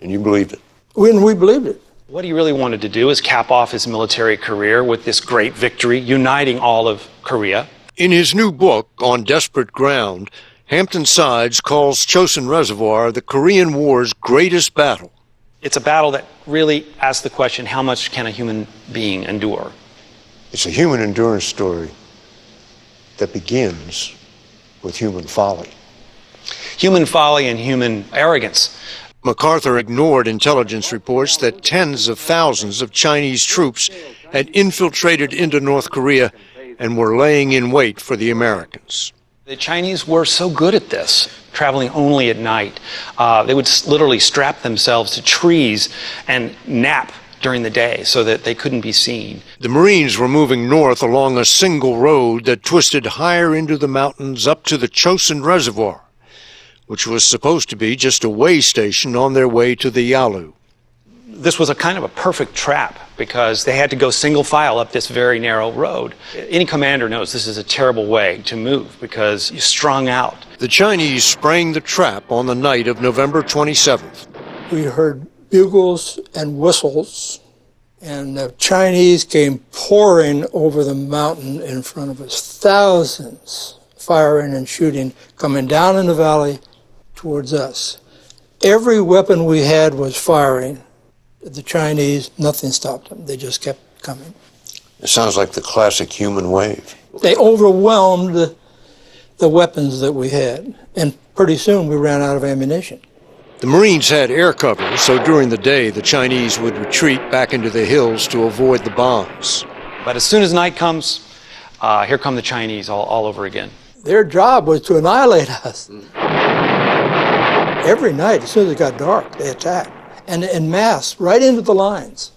And you believed it? We believed it. What he really wanted to do is cap off his military career with this great victory, uniting all of Korea. In his new book, On Desperate Ground, Hampton Sides calls Chosin Reservoir the Korean War's greatest battle. It's a battle that really asks the question, how much can a human being endure? It's a human endurance story that begins with human folly. Human folly and human arrogance. MacArthur ignored intelligence reports that tens of thousands of Chinese troops had infiltrated into North Korea and were laying in wait for the Americans. The Chinese were so good at this, traveling only at night. They would literally strap themselves to trees and nap during the day so that they couldn't be seen. The Marines were moving north along a single road that twisted higher into the mountains up to the Chosin Reservoir, which was supposed to be just a way station on their way to the Yalu. This was a kind of a perfect trap because they had to go single file up this very narrow road. Any commander knows this is a terrible way to move because you're strung out. The Chinese sprang the trap on the night of November 27th. We heard bugles and whistles, and the Chinese came pouring over the mountain in front of us. Thousands firing and shooting, coming down in the valley towards us. Every weapon we had was firing. The Chinese, nothing stopped them. They just kept coming. It sounds like the classic human wave. They overwhelmed the weapons that we had, and pretty soon we ran out of ammunition. The Marines had air cover, so during the day the Chinese would retreat back into the hills to avoid the bombs. But as soon as night comes, here come the Chinese all over again. Their job was to annihilate us. Every night, as soon as it got dark, they attacked. And en masse, right into the lines.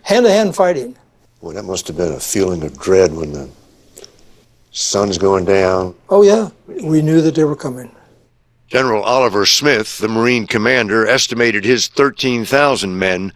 Hand-to-hand fighting. Well, that must have been a feeling of dread when the sun's going down. Oh, yeah. We knew that they were coming. General Oliver Smith, the Marine commander, estimated his 13,000 men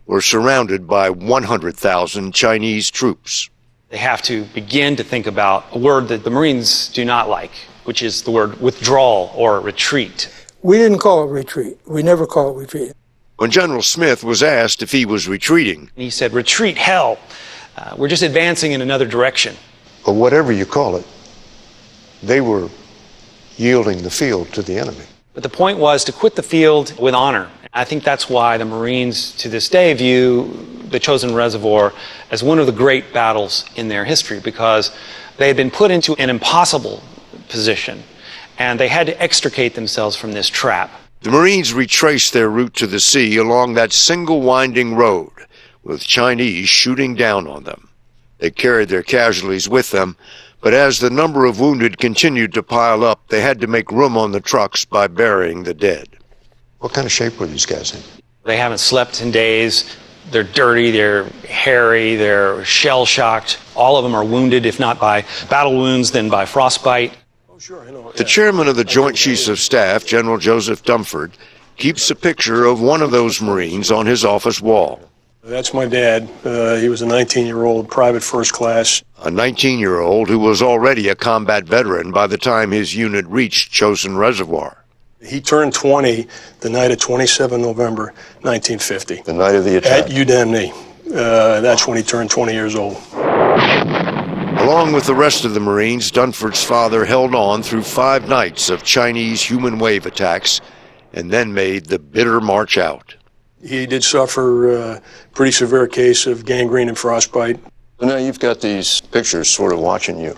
were surrounded by 100,000 Chinese troops. They have to begin to think about a word that the Marines do not like, which is the word withdrawal or retreat. We didn't call it retreat. We never call it retreat. When General Smith was asked if he was retreating, he said, retreat, hell. We're just advancing in another direction. But whatever you call it, they were yielding the field to the enemy. But the point was to quit the field with honor. I think that's why the Marines to this day view the Chosin Reservoir as one of the great battles in their history, because they had been put into an impossible position and they had to extricate themselves from this trap. The Marines retraced their route to the sea along that single winding road, with Chinese shooting down on them. They carried their casualties with them, but as the number of wounded continued to pile up, they had to make room on the trucks by burying the dead. What kind of shape were these guys in? They haven't slept in days. They're dirty, they're hairy, they're shell-shocked. All of them are wounded, if not by battle wounds, then by frostbite. The chairman of the Joint Chiefs of Staff, General Joseph Dunford, keeps a picture of one of those Marines on his office wall. That's my dad. He was a 19-year-old private first class. A 19-year-old who was already a combat veteran by the time his unit reached Chosin Reservoir. He turned 20 the night of 27 November 1950. The night of the attack? At Udemne. That's when he turned 20 years old. Along with the rest of the Marines, Dunford's father held on through 5 nights of Chinese human wave attacks and then made the bitter march out. He did suffer a pretty severe case of gangrene and frostbite. So now you've got these pictures sort of watching you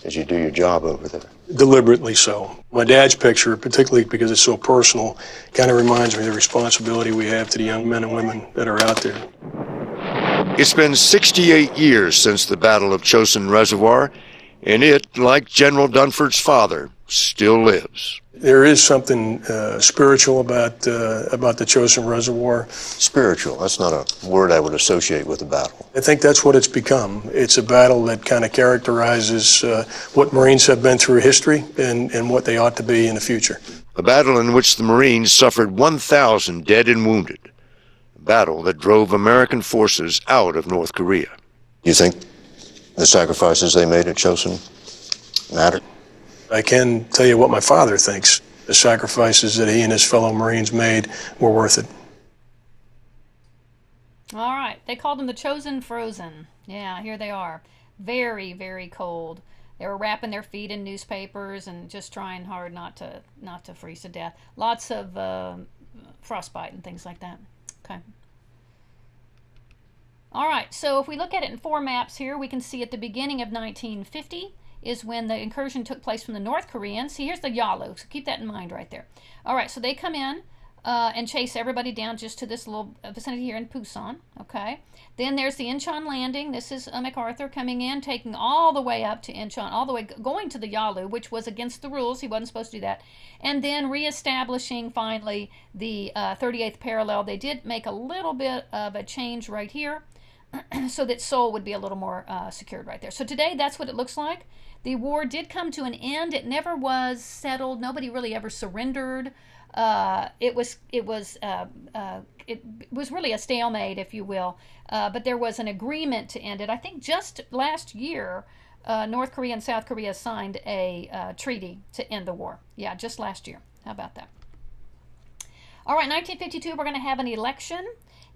as you do your job over there. Deliberately so. My dad's picture, particularly because it's so personal, kind of reminds me of the responsibility we have to the young men and women that are out there. It's been 68 years since the Battle of Chosin Reservoir, and it, like General Dunford's father, still lives. There is something spiritual about the Chosin Reservoir. Spiritual, that's not a word I would associate with a battle. I think that's what it's become. It's a battle that kind of characterizes what Marines have been through history and what they ought to be in the future. A battle in which the Marines suffered 1,000 dead and wounded. A battle that drove American forces out of North Korea. You think the sacrifices they made at Chosin mattered? I can tell you what my father thinks. The sacrifices that he and his fellow Marines made were worth it. All right. They called them the Chosin Frozen. Yeah, here they are. Very, very cold. They were wrapping their feet in newspapers and just trying hard not to freeze to death. Lots of frostbite and things like that. Okay. All right. So if we look at it in 4 maps here, we can see at the beginning of 1950 is when the incursion took place from the North Koreans. See, here's the Yalu, so keep that in mind right there. All right, so they come in and chase everybody down just to this little vicinity here in Pusan, okay? Then there's the Incheon landing. This is MacArthur coming in, taking all the way up to Incheon, all the way going to the Yalu, which was against the rules. He wasn't supposed to do that. And then reestablishing, finally, the 38th parallel. They did make a little bit of a change right here so that Seoul would be a little more secured right there. So today, that's what it looks like. The war did come to an end. It never was settled. Nobody really ever surrendered. It was really a stalemate, if you will. But there was an agreement to end it. I think just last year, North Korea and South Korea signed a treaty to end the war. Yeah, just last year. How about that? All right, 1952, we're going to have an election.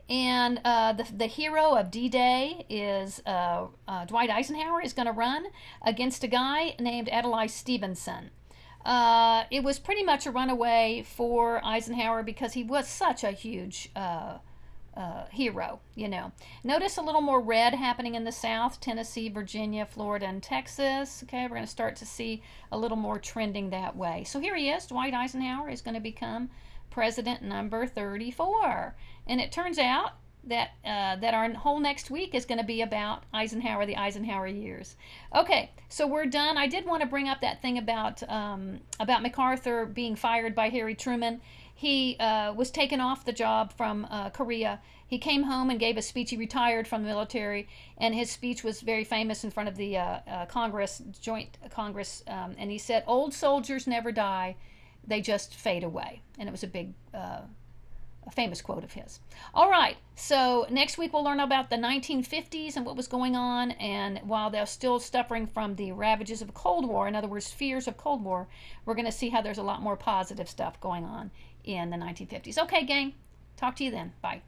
And the hero of D-Day is Dwight Eisenhower is going to run against a guy named Adlai Stevenson. It was pretty much a runaway for Eisenhower because he was such a huge hero, you know. Notice a little more red happening in the South, Tennessee, Virginia, Florida, and Texas. Okay, we're going to start to see a little more trending that way. So here he is. Dwight Eisenhower is going to become president number 34. And it turns out that that our whole next week is going to be about Eisenhower, the Eisenhower years. Okay, so we're done. I did want to bring up that thing about MacArthur being fired by Harry Truman. He was taken off the job from Korea. He came home and gave a speech. He retired from the military, and his speech was very famous in front of the Congress, Joint Congress, and he said, "Old soldiers never die, they just fade away." And it was a big a famous quote of his. All right, so next week we'll learn about the 1950s and what was going on, and while they're still suffering from the ravages of Cold War, in other words, fears of Cold War, we're going to see how there's a lot more positive stuff going on in the 1950s. Okay, gang, talk to you then. Bye.